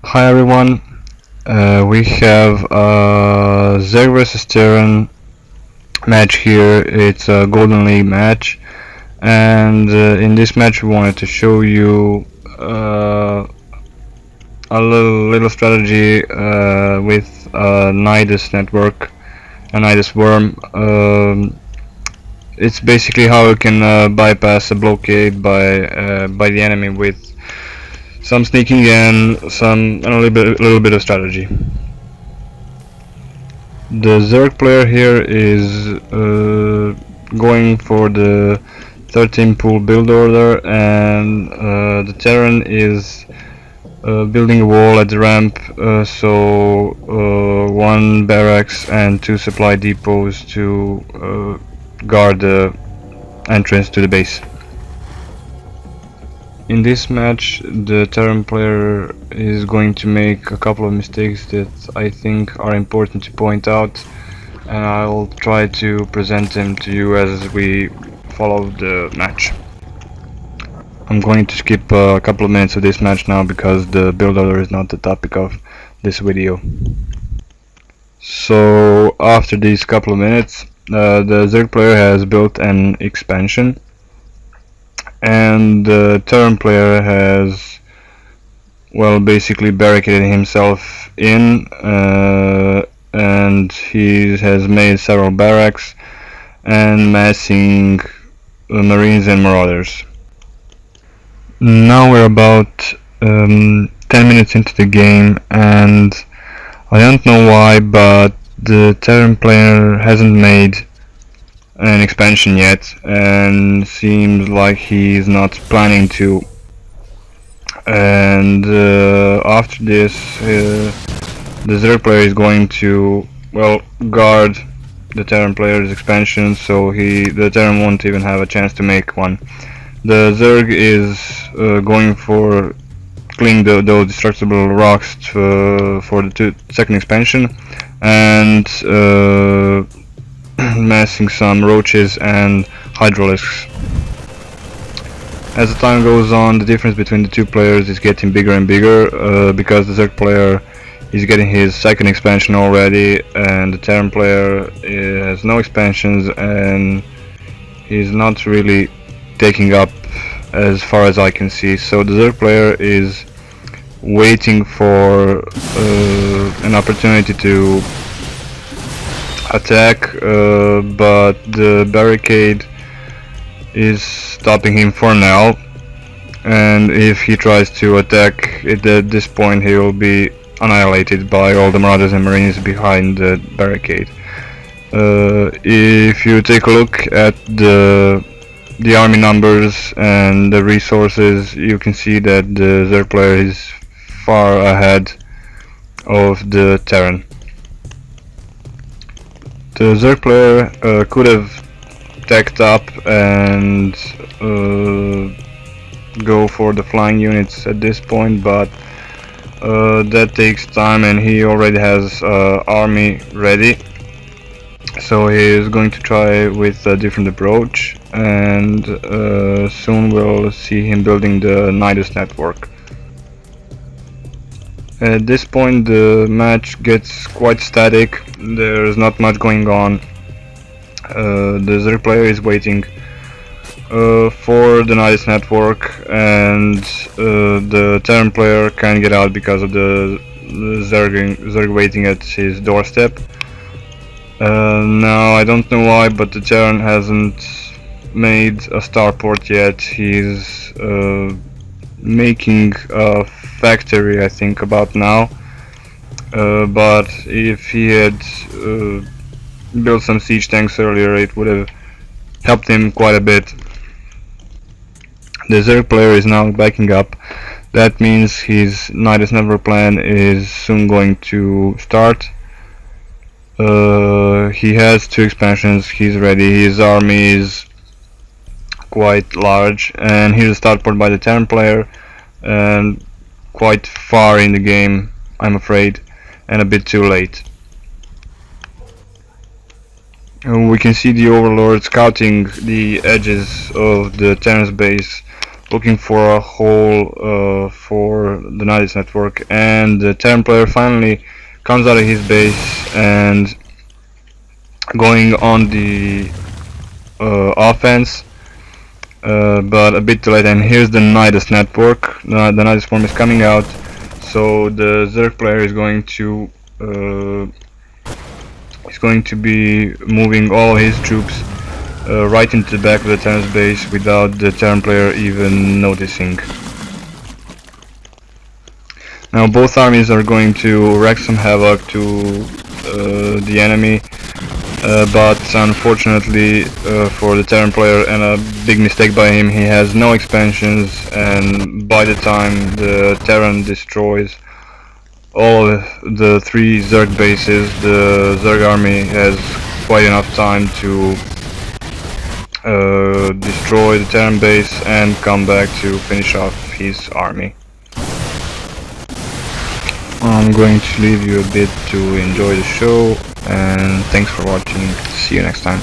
Hi everyone, we have a Zerg vs Terran match here. It's a Golden League match, and in this match we wanted to show you a little strategy with a Nydus network, a Nydus worm. It's basically how you can bypass a blockade by the enemy with some sneaking and a little bit of strategy. The Zerg player here is going for the 13 pool build order, and the Terran is building a wall at the ramp, so one barracks and two supply depots to guard the entrance to the base. In this match, the Terran player is going to make a couple of mistakes that I think are important to point out, and I'll try to present them to you as we follow the match. I'm going to skip a couple of minutes of this match now because the build order is not the topic of this video. So after these couple of minutes, the Zerg player has built an expansion, and the Terran player has, well, basically barricaded himself in, and he has made several barracks and massing marines and marauders. Now we're about 10 minutes into the game, and I don't know why, but the Terran player hasn't made an expansion yet, and seems like he's not planning to. And after this, the Zerg player is going to, well, guard the Terran player's expansion, so the Terran won't even have a chance to make one. The Zerg is going for killing those destructible rocks for the second expansion, and massing some roaches and hydralisks. As the time goes on, the difference between the two players is getting bigger and bigger, because the Zerg player is getting his second expansion already, and the Terran player has no expansions, and he's not really taking up as far as I can see. So the Zerg player is waiting for an opportunity to attack, but the barricade is stopping him for now, and if he tries to attack at this point, he will be annihilated by all the marauders and marines behind the barricade. If you take a look at the army numbers and the resources, you can see that the Zerg player is far ahead of the Terran. The Zerg player could have teched up and go for the flying units at this point, but that takes time, and he already has army ready, so he is going to try with a different approach, and soon we'll see him building the Nydus network. At this point the match gets quite static, there's not much going on. The Zerg player is waiting for the Nydus network, and the Terran player can't get out because of the Zerg waiting at his doorstep. Now I don't know why, but the Terran hasn't made a starport yet. He's making a factory, I think, about now, but if he had built some siege tanks earlier, it would have helped him quite a bit. The Zerg player is now backing up. That means his Nydus network plan is soon going to start. He has two expansions, he's ready, his army is quite large, and here's a starport by the Terran player, and quite far in the game, I'm afraid, and a bit too late. We can see the Overlord scouting the edges of the Terran's base, looking for a hole for the Nydus network, and the Terran player finally comes out of his base and going on the offense, but a bit too late. And here's the Nydus network. The Nydus form is coming out, so the Zerg player is going to be moving all his troops right into the back of the Terran's base without the Terran player even noticing. Now both armies are going to wreak some havoc to the enemy, but unfortunately for the Terran player, and a big mistake by him, he has no expansions, and by the time the Terran destroys all the 3 Zerg bases, the Zerg army has quite enough time to destroy the Terran base and come back to finish off his army. I'm going to leave you a bit to enjoy the show, and thanks for watching. See you next time.